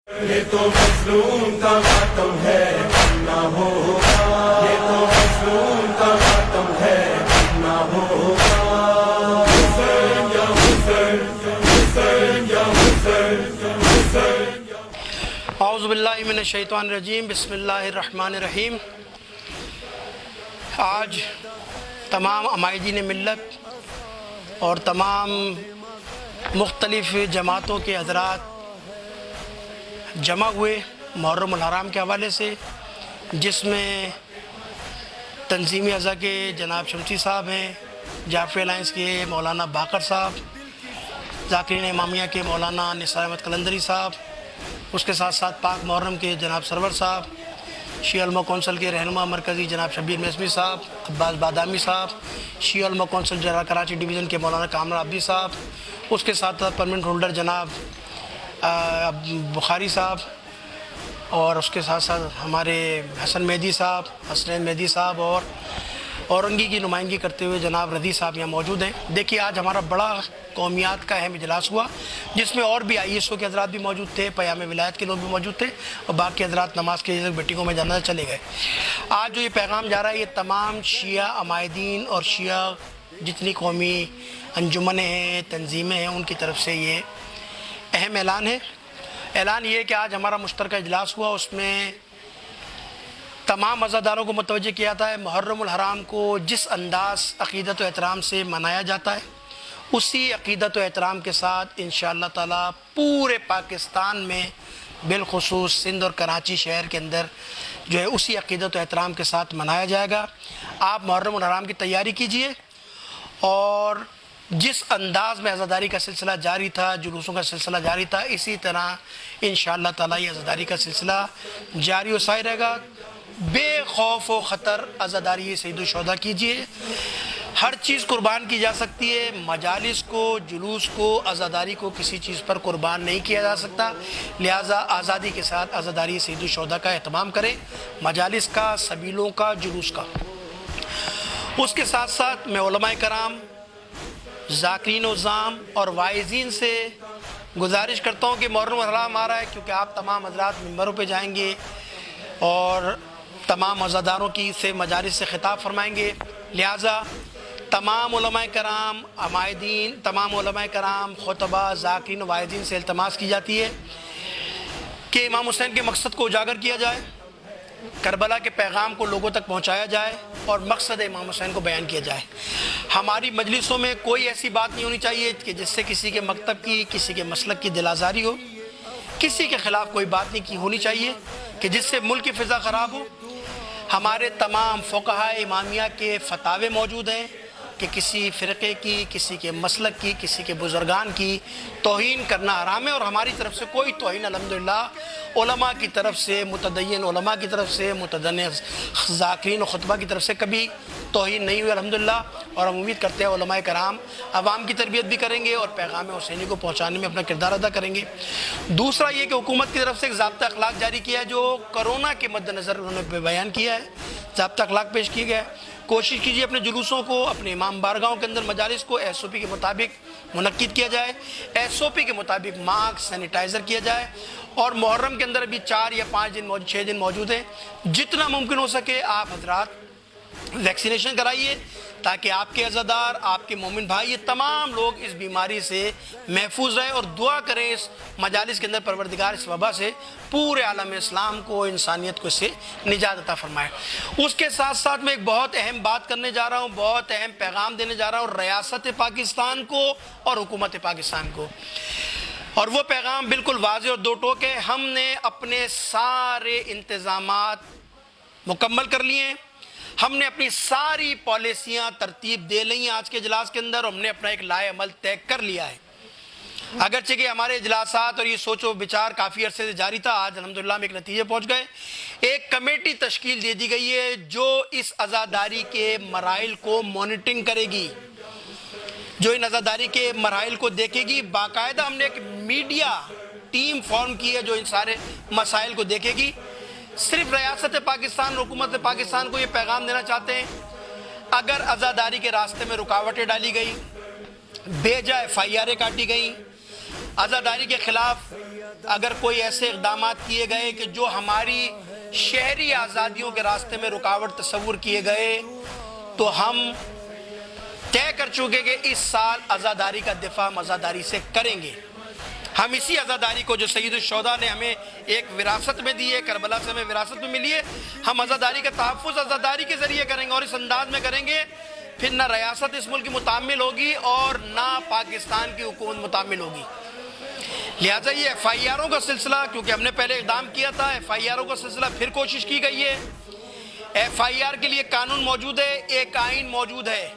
یہ تو مظلوم کا ماتم ہے نہ ہوگا، یہ تو مظلوم کا ماتم ہے نہ ہوگا، حسین یا حسین، حسین یا حسین، حسین یا حسین۔ اعوذ باللہ من الشیطان الرجیم، بسم اللہ الرحمن الرحیم۔ آج تمام عمائدین ملت اور تمام مختلف جماعتوں کے حضرات جمع ہوئے محرم الحرام کے حوالے سے، جس میں تنظیمی اعضاء کے جناب شمسی صاحب ہیں، جعفری الائنس کے مولانا باقر صاحب، ذاکرین امامیہ کے مولانا نثار احمد قلندری صاحب، اس کے ساتھ ساتھ پاک محرم کے جناب سرور صاحب، شیعہ علماء کونسل کے رہنما مرکزی جناب شبیر میسمی صاحب، عباس بادامی صاحب، شیعہ علماء کونسل جرا کراچی ڈویژن کے مولانا کامران عبدی صاحب، اس کے ساتھ پرمنٹ ہولڈر جناب بخاری صاحب، اور اس کے ساتھ ساتھ ہمارے حسن مہدی صاحب، حسنین مہدی صاحب، اور اورنگی کی نمائندگی کرتے ہوئے جناب رضی صاحب یہاں موجود ہیں۔ دیکھیے آج ہمارا بڑا قومیات کا اہم اجلاس ہوا، جس میں اور بھی ISO کے حضرات بھی موجود تھے، پیام ولایت کے لوگ بھی موجود تھے، اور باقی حضرات نماز کے میٹنگوں میں جانا چلے گئے۔ آج جو یہ پیغام جا رہا ہے، یہ تمام شیعہ عمائدین اور شیعہ جتنی قومی انجمنیں ہیں، تنظیمیں ہیں، ان کی طرف سے یہ اہم اعلان ہے۔ اعلان یہ ہے کہ آج ہمارا مشترکہ اجلاس ہوا، اس میں تمام عزاداروں کو متوجہ کیا جاتا ہے محرم الحرام کو جس انداز عقیدت و احترام سے منایا جاتا ہے، اسی عقیدت و احترام کے ساتھ انشاءاللہ تعالیٰ پورے پاکستان میں بالخصوص سندھ اور کراچی شہر کے اندر جو ہے اسی عقیدت و احترام کے ساتھ منایا جائے گا۔ آپ محرم الحرام کی تیاری کیجئے، اور جس انداز میں عزاداری کا سلسلہ جاری تھا، جلوسوں کا سلسلہ جاری تھا، اسی طرح انشاءاللہ تعالیٰ یہ عزاداری کا سلسلہ جاری و ساری رہے گا۔ بے خوف و خطر عزاداری سید الشہداء کیجئے۔ ہر چیز قربان کی جا سکتی ہے، مجالس کو، جلوس کو، عزاداری کو کسی چیز پر قربان نہیں کیا جا سکتا، لہٰذا آزادی کے ساتھ عزاداری سید الشہداء کا اہتمام کریں، مجالس کا، سبیلوں کا، جلوس کا۔ اس کے ساتھ ساتھ میں علماء کرام، ذاکرین عظام اور واعظین سے گزارش کرتا ہوں کہ محرم الحرام آ رہا ہے، کیونکہ آپ تمام حضرات ممبروں پہ جائیں گے اور تمام عزاداروں کی سے مجالس سے خطاب فرمائیں گے، لہٰذا تمام علماء کرام، عمائدین، تمام علماء کرام، خطباء، ذاکرین و واعظین سے التماس کی جاتی ہے کہ امام حسین کے مقصد کو اجاگر کیا جائے، کربلا کے پیغام کو لوگوں تک پہنچایا جائے، اور مقصد امام حسین کو بیان کیا جائے۔ ہماری مجلسوں میں کوئی ایسی بات نہیں ہونی چاہیے کہ جس سے کسی کے مکتب کی، کسی کے مسلک کی دل آزاری ہو، کسی کے خلاف کوئی بات نہیں کی ہونی چاہیے کہ جس سے ملک کی فضا خراب ہو۔ ہمارے تمام فقہاء امامیہ کے فتاوے موجود ہیں کہ کسی فرقے کی، کسی کے مسلک کی، کسی کے بزرگان کی توہین کرنا حرام ہے، اور ہماری طرف سے کوئی توہین الحمدللہ علماء کی طرف سے، متدین علماء کی طرف سے، متدین ذاکرین و خطبہ کی طرف سے کبھی توہین نہیں ہوئی الحمدللہ، اور ہم امید کرتے ہیں علماء کرام عوام کی تربیت بھی کریں گے اور پیغام حسینی کو پہنچانے میں اپنا کردار ادا کریں گے۔ دوسرا یہ کہ حکومت کی طرف سے ایک ضابطہ اخلاق جاری کیا ہے، جو کرونا کے مد نظر انہوں نے بیان کیا ہے، ضابطہ اخلاق پیش کیا گیا ہے۔ کوشش کیجیے اپنے جلوسوں کو، اپنے امام بارگاہوں کے اندر مجالس کو SOP کے مطابق منعقد کیا جائے، SOP کے مطابق ماسک، سینیٹائزر کیا جائے، اور محرم کے اندر ابھی 4 یا 5 دن 6 دن موجود ہیں، جتنا ممکن ہو سکے آپ حضرات ویکسینیشن کرائیے، تاکہ آپ کے عزادار، آپ کے مومن بھائی، یہ تمام لوگ اس بیماری سے محفوظ رہیں، اور دعا کریں اس مجالس کے اندر پروردگار اس وبا سے پورے عالم اسلام کو، انسانیت کو اس سے نجات عطا فرمائے۔ اس کے ساتھ ساتھ میں ایک بہت اہم بات کرنے جا رہا ہوں، بہت اہم پیغام دینے جا رہا ہوں ریاست پاکستان کو اور حکومت پاکستان کو، اور وہ پیغام بالکل واضح اور دو ٹوک ہے۔ ہم نے اپنے سارے انتظامات مکمل کر لیے ہیں، ہم نے اپنی ساری پالیسیاں ترتیب دے لی ہیں آج کے اجلاس کے اندر، ہم نے اپنا ایک لائحہ عمل طے کر لیا ہے۔ اگرچہ کہ ہمارے اجلاسات اور یہ سوچ و بچار کافی عرصے سے جاری تھا، آج الحمدللہ ہم ایک نتیجے پہنچ گئے۔ ایک کمیٹی تشکیل دے دی گئی ہے جو اس عزاداری کے مراحل کو مانیٹرنگ کرے گی، جو ان عزاداری کے مراحل کو دیکھے گی۔ باقاعدہ ہم نے ایک میڈیا ٹیم فارم کی ہے جو ان سارے مسائل کو دیکھے گی۔ صرف ریاست پاکستان، حکومت پاکستان کو یہ پیغام دینا چاہتے ہیں، اگر عزاداری کے راستے میں رکاوٹیں ڈالی گئی، بے جا FIR کاٹی گئیں، عزاداری کے خلاف اگر کوئی ایسے اقدامات کیے گئے کہ جو ہماری شہری آزادیوں کے راستے میں رکاوٹ تصور کیے گئے تو ہم طے کر چکے کہ اس سال عزاداری کا دفاع ہم عزاداری سے کریں گے. ہم اسی عزاداری کو جو سید الشہداء نے ہمیں ایک وراثت میں دی ہے, کربلا سے ہمیں وراثت میں ملی ہے, ہم عزاداری کا تحفظ عزاداری کے ذریعے کریں گے اور اس انداز میں کریں گے پھر نہ ریاست اس ملک کی متعامل ہوگی اور نہ پاکستان کی حکومت متعامل ہوگی. لہٰذا یہ ایف آئی آروں کا سلسلہ, کیونکہ ہم نے پہلے اقدام کیا تھا, ایف آئی آروں کا سلسلہ پھر کوشش کی گئی ہے. ایف آئی آر کے لیے قانون موجود ہے, ایک آئین موجود ہے.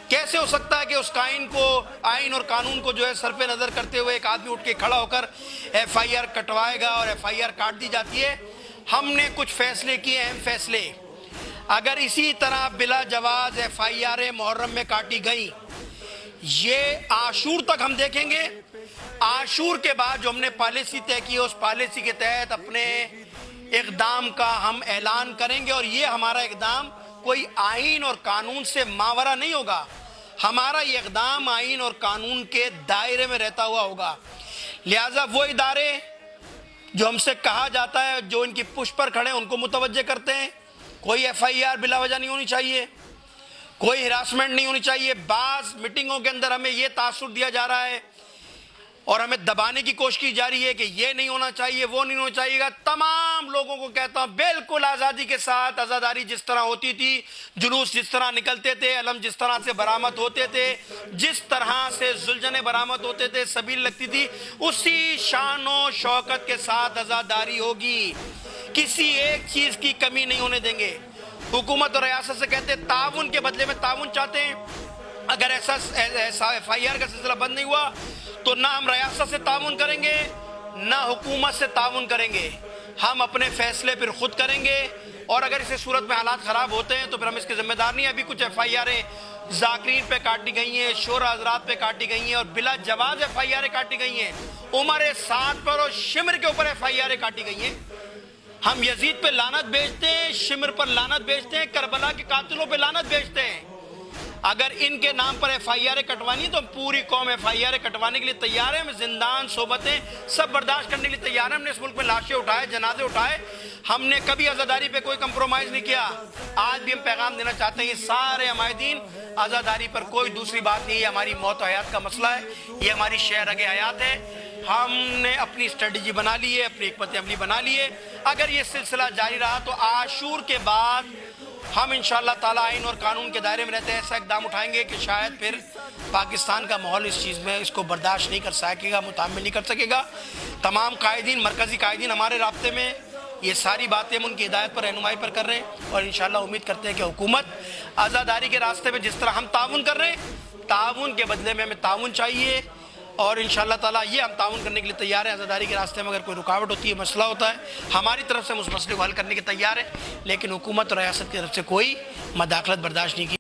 کیسے ہو سکتا ہے کہ اس آئین اور قانون کو جو ہے صرف نظر کرتے ہوئے ایک آدمی اٹھ کے کھڑا ہو کر ایف آئی آر کٹوائے گا اور ایف آئی آر کاٹ دی جاتی ہے. ہم نے کچھ فیصلے کیے, اہم فیصلے. اگر اسی طرح بلا جواز ایف آئی آر محرم میں کاٹی گئیں, یہ عاشور تک ہم دیکھیں گے. عاشور کے بعد جو ہم نے پالیسی طے کی اس پالیسی کے تحت اپنے اقدام کا ہم اعلان کریں گے اور یہ ہمارا اقدام کوئی آئین اور قانون سے ماورا نہیں ہوگا. ہمارا یہ اقدام آئین اور قانون کے دائرے میں رہتا ہوا ہوگا. لہٰذا وہ ادارے جو ہم سے کہا جاتا ہے, جو ان کی پشت پر کھڑے ہیں, ان کو متوجہ کرتے ہیں. کوئی ایف آئی آر بلا وجہ نہیں ہونی چاہیے, کوئی ہراسمنٹ نہیں ہونی چاہیے. بعض میٹنگوں کے اندر ہمیں یہ تاثر دیا جا رہا ہے اور ہمیں دبانے کی کوشش کی جا رہی ہے کہ یہ نہیں ہونا چاہیے, وہ نہیں ہونا چاہیے گا. تمام لوگوں کو کہتا ہوں بالکل آزادی کے ساتھ عزاداری جس طرح ہوتی تھی, جلوس جس طرح نکلتے تھے, علم جس طرح سے برآمد ہوتے تھے, جس طرح سے زلجنے برآمد ہوتے تھے, سبیل لگتی تھی, اسی شان و شوکت کے ساتھ عزاداری ہوگی. کسی ایک چیز کی کمی نہیں ہونے دیں گے. حکومت اور ریاست سے کہتے ہیں تعاون کے بدلے میں تعاون چاہتے ہیں. اگر ایسا ایف آئی آر کا سلسلہ بند نہیں ہوا تو نہ ہم ریاست سے تعاون کریں گے نہ حکومت سے تعاون کریں گے. ہم اپنے فیصلے پھر خود کریں گے اور اگر اسی صورت میں حالات خراب ہوتے ہیں تو پھر ہم اس کے ذمہ دار نہیں ہیں. ابھی کچھ ایف آئی آریں ذاکرین پہ کاٹی گئی ہیں, شورا حضرات پہ کاٹی گئی ہیں اور بلا جواز ایف آئی آریں کاٹی گئی ہیں. عمر سعد پر اور شمر کے اوپر ایف آئی آریں کاٹی گئی ہیں. ہم یزید پہ لعنت بیچتے ہیں, شمر پر لعنت بیچتے ہیں, کربلا کے قاتلوں پہ لعنت بیچتے ہیں. اگر ان کے نام پر ایف آئی آریں کٹوانی تو پوری قوم ایف آئی آریں کٹوانے کے لیے تیار ہے. ہم زندان, صحبتیں سب برداشت کرنے کے لیے تیار ہیں. ہم نے اس ملک میں لاشیں اٹھائے, جنازے اٹھائے, ہم نے کبھی عزاداری پہ کوئی کمپرومائز نہیں کیا. آج بھی ہم پیغام دینا چاہتے ہیں یہ سارے عمائدین, عزاداری پر کوئی دوسری بات نہیں. یہ ہماری موت و حیات کا مسئلہ ہے, یہ ہماری شہ رگ حیات ہے. ہم نے اپنی اسٹریٹجی بنا لی ہے, اپنی حکمت عملی بنا لی ہے. اگر یہ سلسلہ جاری رہا تو عاشور کے بعد ہم انشاءاللہ تعالیٰ آئین اور قانون کے دائرے میں رہتے ہیں ایسا اقدام اٹھائیں گے کہ شاید پھر پاکستان کا ماحول اس چیز میں اس کو برداشت نہیں کر سکے گا, متحمل نہیں کر سکے گا. تمام قائدین, مرکزی قائدین ہمارے رابطے میں, یہ ساری باتیں ہم ان کی ہدایت پر, رہنمائی پر کر رہے ہیں اور انشاءاللہ امید کرتے ہیں کہ حکومت عزاداری کے راستے میں جس طرح ہم تعاون کر رہے ہیں, تعاون کے بدلے میں ہمیں تعاون چاہیے اور انشاءاللہ تعالیٰ یہ ہم تعاون کرنے کے لیے تیار ہیں. عزاداری کے راستے میں اگر کوئی رکاوٹ ہوتی ہے, مسئلہ ہوتا ہے, ہماری طرف سے ہم اس مسئلے کو حل کرنے کے تیار ہیں, لیکن حکومت اور ریاست کی طرف سے کوئی مداخلت برداشت نہیں کی.